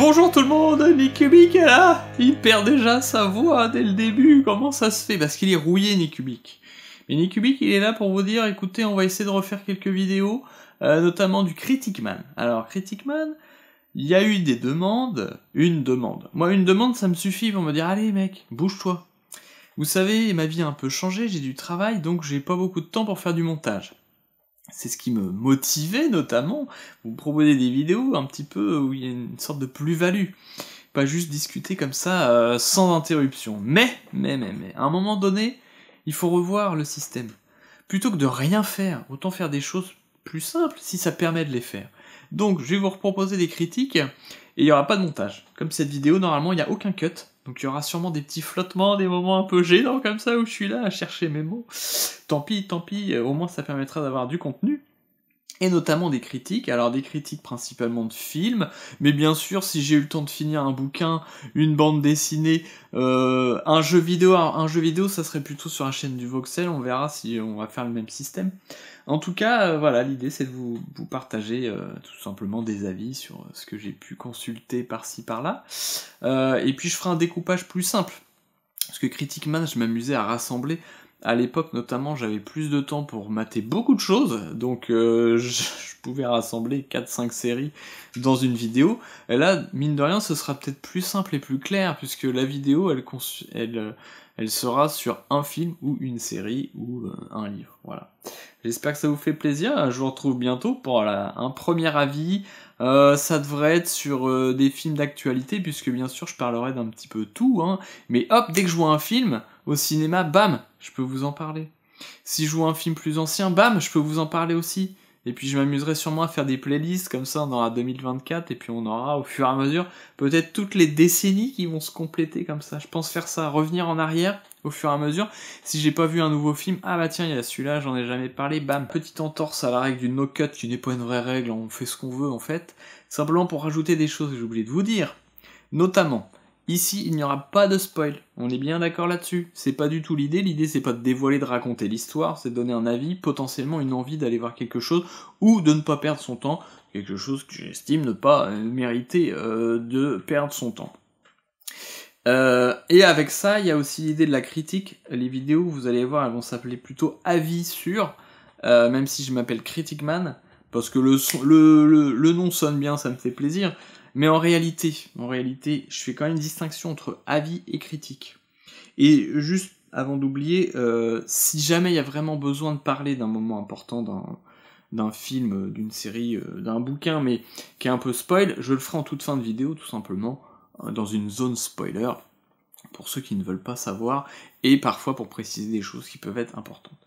Bonjour tout le monde, Nickubik est là. Il perd déjà sa voix dès le début, comment ça se fait? Parce qu'il est rouillé, Nickubik. Mais Nickubik, il est là pour vous dire, écoutez, on va essayer de refaire quelques vidéos, notamment du Critic Man. Alors, Critic Man, il y a eu des demandes, une demande. Moi, une demande, ça me suffit pour me dire, allez mec, bouge-toi. Vous savez, ma vie a un peu changé, j'ai du travail, donc j'ai pas beaucoup de temps pour faire du montage. C'est ce qui me motivait notamment, vous proposer des vidéos un petit peu où il y a une sorte de plus-value. Pas juste discuter comme ça sans interruption. Mais, à un moment donné, il faut revoir le système. Plutôt que de rien faire, autant faire des choses plus simples si ça permet de les faire. Donc je vais vous proposer des critiques, et il n'y aura pas de montage. Comme cette vidéo, normalement il n'y a aucun cut, donc il y aura sûrement des petits flottements, des moments un peu gênants comme ça, où je suis là à chercher mes mots. Tant pis, au moins ça permettra d'avoir du contenu. Et notamment des critiques, alors des critiques principalement de films, mais bien sûr si j'ai eu le temps de finir un bouquin, une bande dessinée, un jeu vidéo, alors un jeu vidéo ça serait plutôt sur la chaîne du Voxel, on verra si on va faire le même système. En tout cas, voilà, l'idée c'est de vous partager tout simplement des avis sur ce que j'ai pu consulter par-ci par-là, et puis je ferai un découpage plus simple, parce que Critic Man je m'amusais à rassembler. À l'époque, notamment, j'avais plus de temps pour mater beaucoup de choses, donc je pouvais rassembler 4-5 séries dans une vidéo. Et là, mine de rien, ce sera peut-être plus simple et plus clair, puisque la vidéo, elle sera sur un film ou une série ou un livre. Voilà. J'espère que ça vous fait plaisir. Je vous retrouve bientôt pour un premier avis. Ça devrait être sur des films d'actualité, puisque bien sûr, je parlerai d'un petit peu tout, hein. Mais hop, dès que je vois un film au cinéma, bam, je peux vous en parler. Si je vois un film plus ancien, bam, je peux vous en parler aussi. Et puis je m'amuserai sûrement à faire des playlists, comme ça on aura 2024, et puis on aura au fur et à mesure peut-être toutes les décennies qui vont se compléter comme ça. Je pense faire ça, revenir en arrière au fur et à mesure. Si j'ai pas vu un nouveau film, ah bah tiens, il y a celui-là, j'en ai jamais parlé, bam, petite entorse à la règle du no-cut, qui n'est pas une vraie règle, on fait ce qu'on veut en fait. Simplement pour rajouter des choses que j'ai oublié de vous dire. Notamment, ici, il n'y aura pas de spoil, on est bien d'accord là-dessus. C'est pas du tout l'idée c'est pas de dévoiler, de raconter l'histoire, c'est de donner un avis, potentiellement une envie d'aller voir quelque chose, ou de ne pas perdre son temps, quelque chose que j'estime ne pas mériter de perdre son temps. Et avec ça, il y a aussi l'idée de la critique. Les vidéos, vous allez voir, elles vont s'appeler plutôt avis sur, même si je m'appelle Critic Man, parce que le nom sonne bien, ça me fait plaisir. Mais en réalité, je fais quand même une distinction entre avis et critique. Et juste avant d'oublier, si jamais il y a vraiment besoin de parler d'un moment important d'un film, d'une série, d'un bouquin, mais qui est un peu spoil, je le ferai en toute fin de vidéo, tout simplement, dans une zone spoiler, pour ceux qui ne veulent pas savoir, et parfois pour préciser des choses qui peuvent être importantes.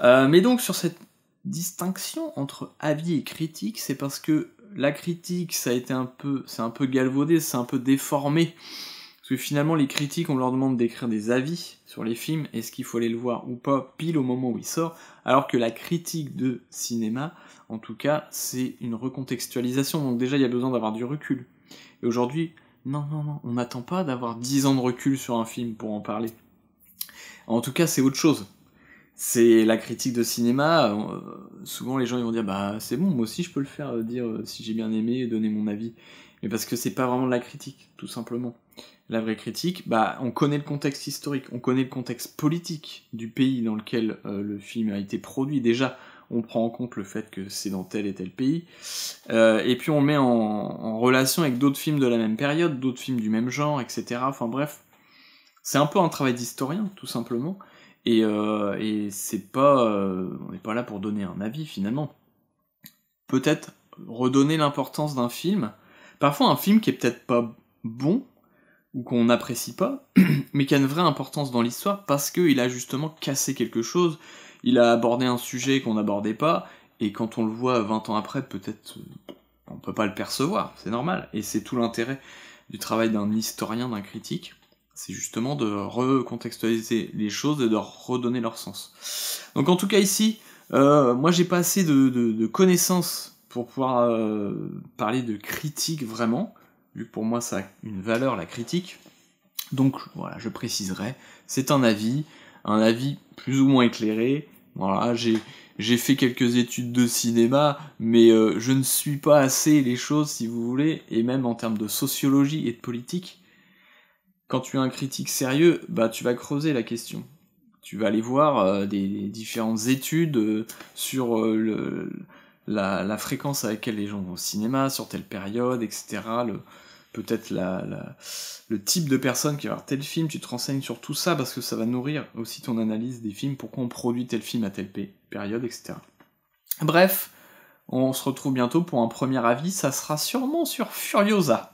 Mais donc sur cette distinction entre avis et critique, c'est parce que la critique, c'est un peu galvaudé, c'est un peu déformé, parce que finalement les critiques, on leur demande d'écrire des avis sur les films, est-ce qu'il faut aller le voir ou pas, pile au moment où il sort, alors que la critique de cinéma, en tout cas, c'est une recontextualisation, donc déjà il y a besoin d'avoir du recul. Et aujourd'hui, non, on n'attend pas d'avoir 10 ans de recul sur un film pour en parler. En tout cas, c'est autre chose. C'est la critique de cinéma, souvent les gens ils vont dire bah c'est bon, moi aussi je peux le faire, dire si j'ai bien aimé, donner mon avis. Mais parce que c'est pas vraiment de la critique, tout simplement. La vraie critique, bah on connaît le contexte historique, on connaît le contexte politique du pays dans lequel le film a été produit. Déjà, on prend en compte le fait que c'est dans tel et tel pays, et puis on le met en relation avec d'autres films de la même période, d'autres films du même genre, etc. Enfin bref, c'est un peu un travail d'historien, tout simplement. Et c'est pas, on n'est pas là pour donner un avis finalement. Peut-être redonner l'importance d'un film, parfois un film qui est peut-être pas bon, ou qu'on n'apprécie pas, mais qui a une vraie importance dans l'histoire, parce qu'il a justement cassé quelque chose, il a abordé un sujet qu'on n'abordait pas, et quand on le voit 20 ans après, peut-être on peut pas le percevoir, c'est normal, et c'est tout l'intérêt du travail d'un historien, d'un critique, c'est justement de recontextualiser les choses et de redonner leur sens. Donc en tout cas ici, moi j'ai pas assez de connaissances pour pouvoir parler de critique vraiment, vu que pour moi ça a une valeur la critique. Donc voilà, je préciserai, c'est un avis plus ou moins éclairé. Voilà, j'ai fait quelques études de cinéma, mais je ne suis pas assez les choses, si vous voulez, et même en termes de sociologie et de politique, quand tu es un critique sérieux, bah tu vas creuser la question. Tu vas aller voir des différentes études sur la fréquence à laquelle les gens vont au cinéma, sur telle période, etc. Peut-être le type de personne qui va voir tel film, tu te renseignes sur tout ça parce que ça va nourrir aussi ton analyse des films, pourquoi on produit tel film à telle période, etc. Bref, on se retrouve bientôt pour un premier avis, ça sera sûrement sur Furiosa.